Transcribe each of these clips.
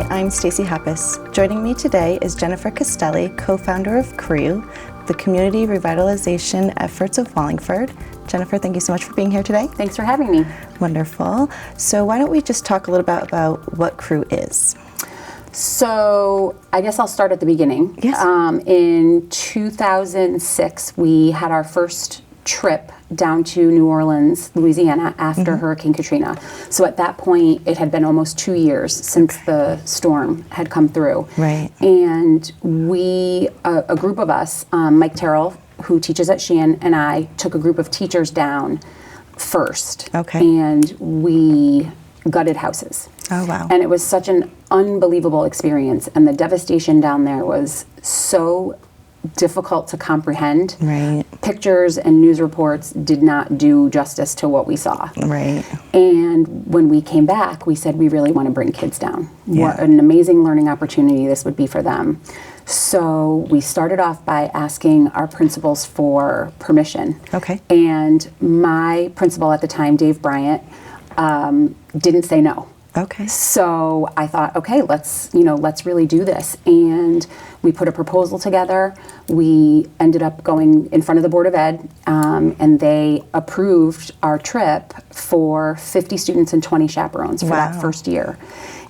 I'm Stacey Hoppus. Joining me today is Jennifer Castelli, co-founder of C.R.E.W, the community revitalization efforts of Wallingford. Jennifer, thank you so much for being here today. Thanks for having me. Wonderful. So why don't we just talk a little bit about what C.R.E.W is? So I guess I'll start at the beginning. Yes. In 2006, we had our first trip down to New Orleans, Louisiana, after Hurricane Katrina. So at that point, it had been almost 2 years since the storm had come through. Right. And we, a group of us, Mike Terrell, who teaches at Sheehan, and I took a group of teachers down first. Okay. And we gutted houses. Oh, wow. And it was such an unbelievable experience. And the devastation down there was so difficult to comprehend. Right. Pictures and news reports did not do justice to what we saw. Right. And when we came back, we said we really want to bring kids down. Yeah. What an amazing learning opportunity this would be for them. So we started off by asking our principals for permission. Okay. And my principal at the time, Dave Bryant, didn't say no. Okay. So I thought, okay, let's really do this. And we put a proposal together. We ended up going in front of the Board of Ed, and they approved our trip for 50 students and 20 chaperones for that first year.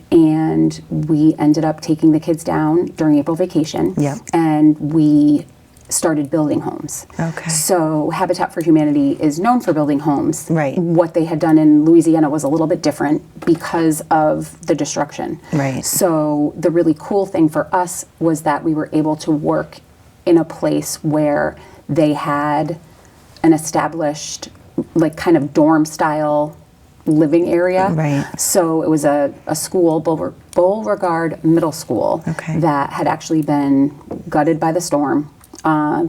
And we ended up taking the kids down during April vacation. Yep. And we started building homes. Okay. So Habitat for Humanity is known for building homes. Right. What they had done in Louisiana was a little bit different because of the destruction. Right. So the really cool thing for us was that we were able to work in a place where they had an established, like, kind of dorm style living area. Right. So it was a school, Beauregard Middle School, Okay. that had actually been gutted by the storm.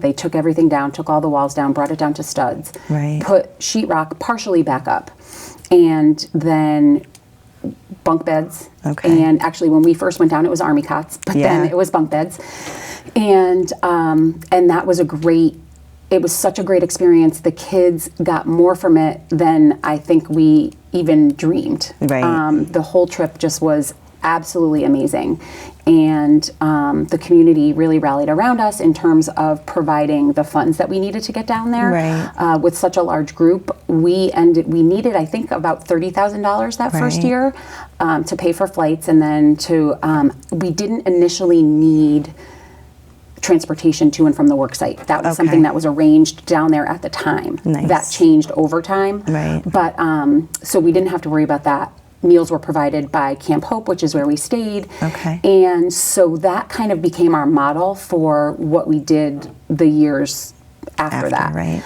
They took everything down, took all the walls down, brought it down to studs, Right. put sheetrock partially back up, and then bunk beds. Okay. And actually, when we first went down, it was army cots, but Yeah. then it was bunk beds. And that was it was such a great experience. The kids got more from it than I think we even dreamed. Right. The whole trip just was absolutely amazing. And the community really rallied around us in terms of providing the funds that we needed to get down there. Right. With such a large group, we needed, I think, about $30,000 that first Right. year to pay for flights, and then we didn't initially need transportation to and from the work site. That was Okay. something that was arranged down there at the time. Nice. That changed over time. Right. But so we didn't have to worry about that. Meals were provided by Camp Hope, which is where we stayed. Okay. And so that kind of became our model for what we did the years after that. Right.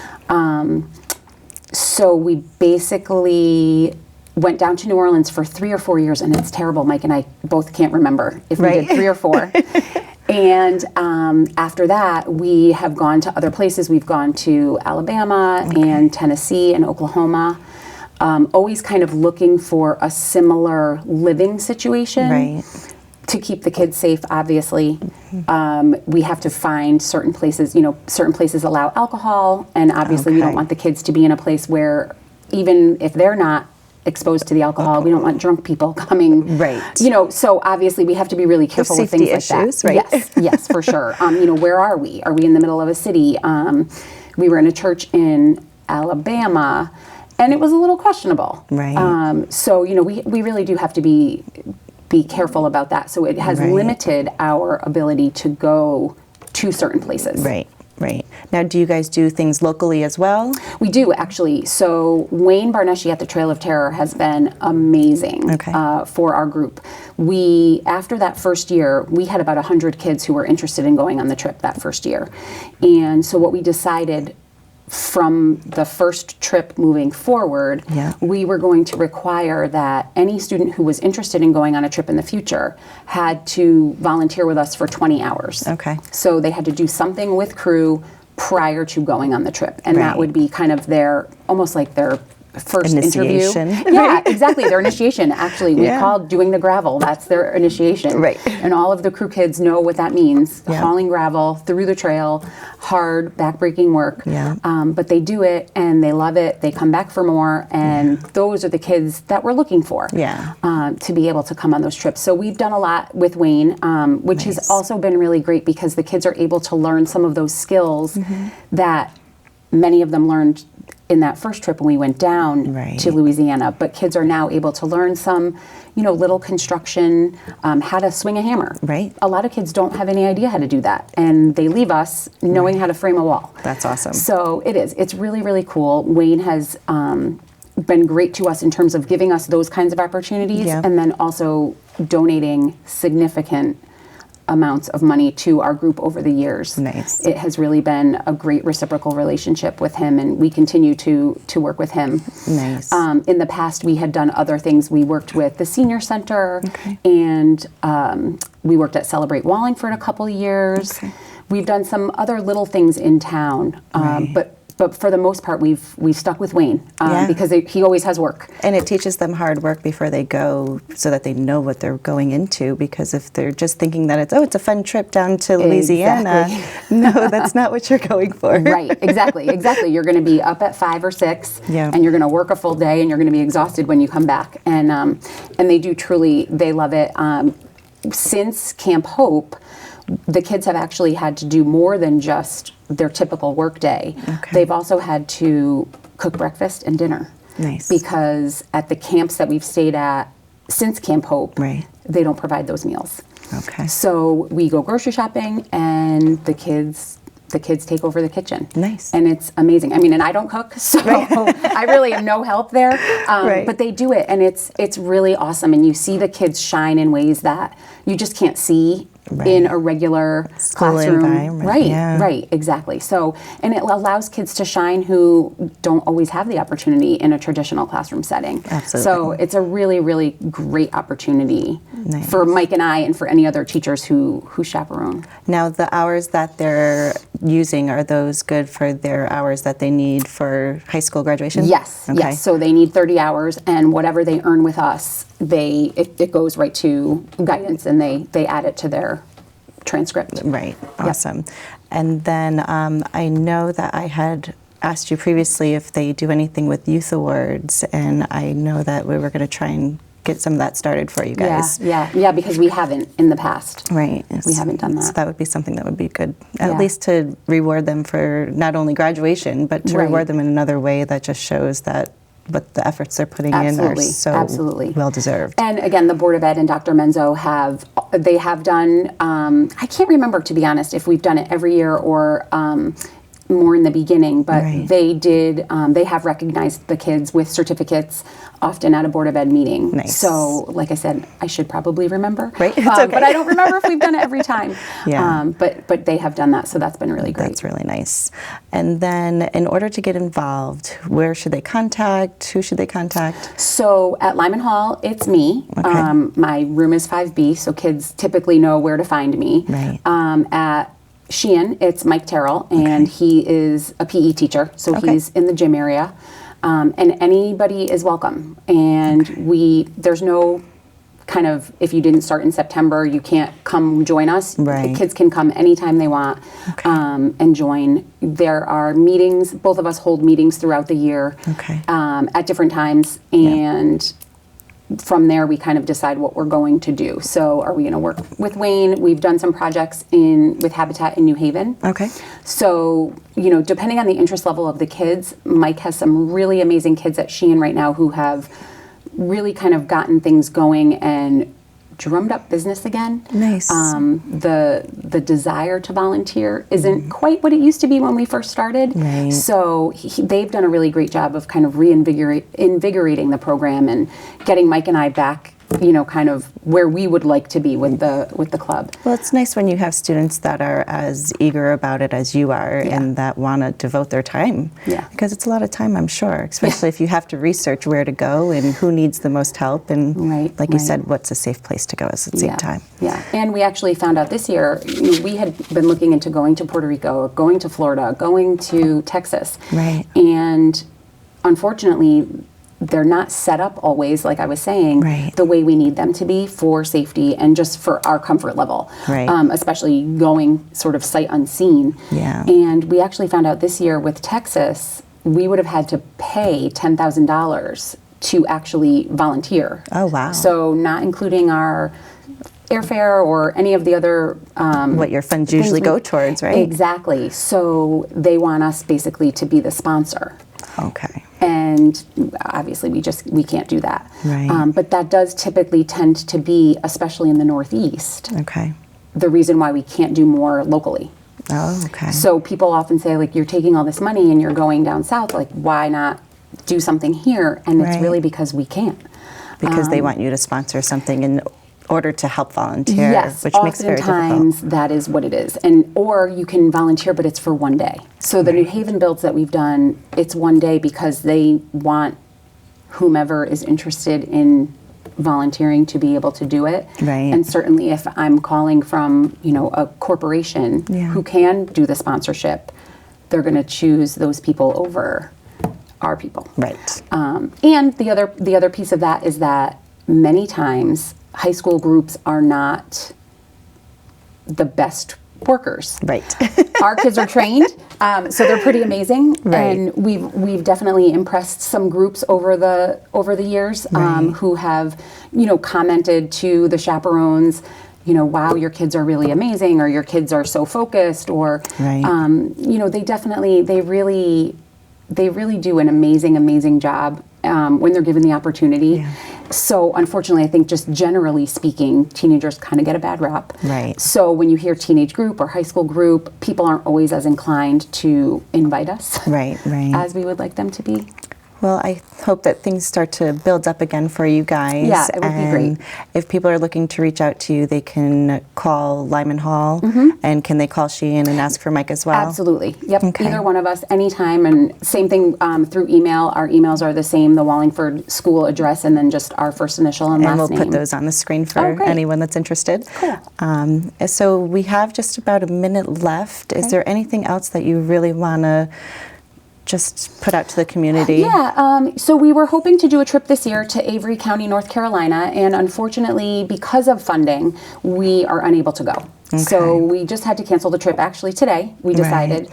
So we basically went down to New Orleans for 3 or 4 years, and it's terrible. Mike and I both can't remember if we Right. did 3 or 4. And after that, we have gone to other places. We've gone to Alabama and Tennessee and Oklahoma. Always kind of looking for a similar living situation. Right. To keep the kids safe, obviously. We have to find certain places, certain places allow alcohol, and obviously we don't Okay. want the kids to be in a place where, even if they're not exposed to the alcohol, we don't want drunk people coming. Right. So obviously we have to be really careful with things safety like issues, that. right? Yes, for sure. Where are we? Are we in the middle of a city? We were in a church in Alabama, and it was a little questionable. Right. So we really do have to be careful about that. So it has Right. limited our ability to go to certain places. Right. Right. Now, do you guys do things locally as well? We do, actually. So Wayne Barneshy at the Trail of Terror has been amazing for our group. After that first year, we had about 100 kids who were interested in going on the trip that first year. And so what we decided from the first trip moving forward, we were going to require that any student who was interested in going on a trip in the future had to volunteer with us for 20 hours. Okay. So they had to do something with C.R.E.W prior to going on the trip. And Right. that would be kind of almost like their first initiation. interview. Yeah, exactly. Their initiation. Actually, we called doing the gravel. That's their initiation. Right. And all of the crew kids know what that means. Yeah. Hauling gravel through the trail, hard, backbreaking work. Yeah. But they do it and they love it. They come back for more. And those are the kids that we're looking for. Yeah. To be able to come on those trips. So we've done a lot with Wayne, which has also been really great because the kids are able to learn some of those skills that many of them learned in that first trip when we went down to Louisiana, but kids are now able to learn some, little construction, how to swing a hammer. Right. A lot of kids don't have any idea how to do that, and they leave us knowing how to frame a wall. That's awesome. So it is. It's really, really cool. Wayne has been great to us in terms of giving us those kinds of opportunities, and then also donating significant amounts of money to our group over the years. Nice. It has really been a great reciprocal relationship with him, and we continue to work with him. Nice. In the past, we had done other things. We worked with the senior center, and we worked at Celebrate Wallingford a couple of years. We've done some other little things in town, but for the most part, we've stuck with Wayne because he always has work. And it teaches them hard work before they go, so that they know what they're going into. Because if they're just thinking that it's a fun trip down to Louisiana, no, that's not what you're going for. Right, exactly. You're going to be up at 5 or 6, and you're going to work a full day, and you're going to be exhausted when you come back. And they do truly, they love it. Since Camp Hope, the kids have actually had to do more than just their typical work day. They've also had to cook breakfast and dinner. Nice. Because at the camps that we've stayed at since Camp Hope, they don't provide those meals. Okay. So we go grocery shopping, and the kids take over the kitchen. Nice. And it's amazing. I mean, and I don't cook, so I really have no help there. But they do it, and it's really awesome. And you see the kids shine in ways that you just can't see in a regular school classroom. Environment. Right, exactly. So, and it allows kids to shine who don't always have the opportunity in a traditional classroom setting. Absolutely. So it's a really, really great opportunity for Mike and I, and for any other teachers who chaperone. Now, the hours that they're using, are those good for their hours that they need for high school graduation? Yes, yes. So they need 30 hours, and whatever they earn with us, it goes right to guidance, and they add it to their transcript. Right. Awesome. And then I know that I had asked you previously if they do anything with youth awards, and I know that we were going to try and get some of that started for you guys. Yeah, because we haven't in the past. Right. We haven't done that. So that would be something that would be good, at least to reward them for not only graduation, but to reward them in another way that just shows that what the efforts they're putting in are so well deserved. And again, the Board of Ed and Dr. Menzo have done, I can't remember, to be honest, if we've done it every year or more in the beginning, but they have recognized the kids with certificates often at a Board of Ed meeting. Nice. So, like I said, I should probably remember. Right, it's okay. But I don't remember if we've done it every time. But they have done that, so that's been really great. That's really nice. And then, in order to get involved, where should they contact? Who should they contact? So, at Lyman Hall, it's me. My room is 5B, so kids typically know where to find me. Right. At Sheehan, it's Mike Terrell, and he is a PE teacher, so he's in the gym area. And anybody is welcome. And there's no kind of, if you didn't start in September, you can't come join us. The kids can come anytime they want and join. There are meetings, both of us hold meetings throughout the year at different times, and from there we kind of decide what we're going to do. So are we going to work with Wayne? We've done some projects with Habitat in New Haven. So, depending on the interest level of the kids, Mike has some really amazing kids at Sheehan right now who have really kind of gotten things going and drummed up business again. Nice. The desire to volunteer isn't quite what it used to be when we first started. So they've done a really great job of kind of invigorating the program and getting Mike and I back, kind of where we would like to be with the club. Well, it's nice when you have students that are as eager about it as you are and that want to devote their time. Because it's a lot of time, I'm sure, especially if you have to research where to go and who needs the most help and, like you said, what's a safe place to go at the same time. And we actually found out this year, we had been looking into going to Puerto Rico, going to Florida, going to Texas. And unfortunately, they're not set up always, like I was saying, the way we need them to be for safety and just for our comfort level, especially going sort of sight unseen. And we actually found out this year with Texas, we would have had to pay $10,000 to actually volunteer. Oh, wow. So not including our airfare or any of the other what your funds usually go towards, right? Exactly. So they want us basically to be the sponsor. Okay. And obviously we can't do that. Right. But that does typically tend to be, especially in the Northeast, the reason why we can't do more locally. Oh, okay. So people often say, like, you're taking all this money and you're going down south, like, why not do something here? And it's really because we can't. Because they want you to sponsor something in order to help volunteer, yes, which makes it very difficult. oftentimes that is what it is. Or you can volunteer, but it's for one day. So the New Haven builds that we've done, it's one day because they want whomever is interested in volunteering to be able to do it. And certainly if I'm calling from, a corporation who can do the sponsorship, they're going to choose those people over our people. And the other piece of that is that many times high school groups are not the best workers. Our kids are trained, so they're pretty amazing, and we've definitely impressed some groups over the years who have, commented to the chaperones, wow, your kids are really amazing, or your kids are so focused, or they really do an amazing job when they're given the opportunity. So unfortunately, I think just generally speaking, teenagers kind of get a bad rap. So when you hear teenage group or high school group, people aren't always as inclined to invite us as we would like them to be. Well, I hope that things start to build up again for you guys. Yeah, it would be great. If people are looking to reach out to you, they can call Lyman Hall, and can they call Sheehan and ask for Mike as well? Absolutely. Yep. Okay. Either one of us, anytime. And same thing through email. Our emails are the same, the Wallingford school address, and then just our first initial and last name. And we'll put those on the screen for anyone that's interested. Cool. So we have just about a minute left. Is there anything else that you really want to just put out to the community? Yeah, so we were hoping to do a trip this year to Avery County, North Carolina, and unfortunately, because of funding, we are unable to go. So we just had to cancel the trip actually today, we decided,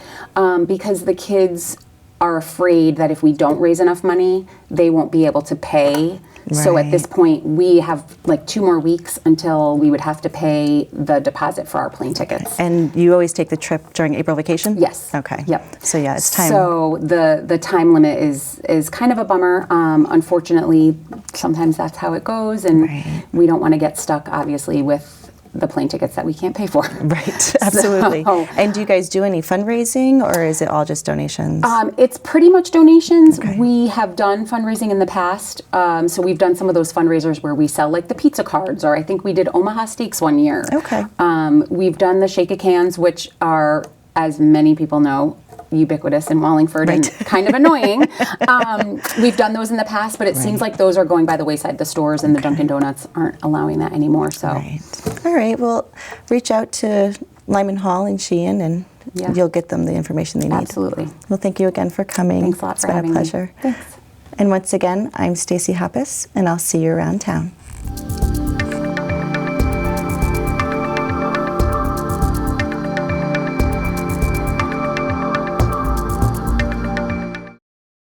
because the kids are afraid that if we don't raise enough money, they won't be able to pay. So at this point, we have like 2 more weeks until we would have to pay the deposit for our plane tickets. And you always take the trip during April vacation? Yes. Okay. Yep. So yeah, it's time. So the time limit is kind of a bummer. Unfortunately, sometimes that's how it goes, and we don't want to get stuck, obviously, with the plane tickets that we can't pay for. Absolutely. And do you guys do any fundraising, or is it all just donations? It's pretty much donations. We have done fundraising in the past. So we've done some of those fundraisers where we sell like the pizza cards, or I think we did Omaha Steaks one year. We've done the shake-a-cans, which are, as many people know, ubiquitous in Wallingford and kind of annoying. We've done those in the past, but it seems like those are going by the wayside. The stores and the Dunkin' Donuts aren't allowing that anymore. So, all right. Well, reach out to Lyman Hall and Sheehan, and you'll get them the information they need. Absolutely. Well, thank you again for coming. Thanks a lot for having me. It's been a pleasure. Thanks. And once again, I'm Stacey Hoppus, and I'll see you around town.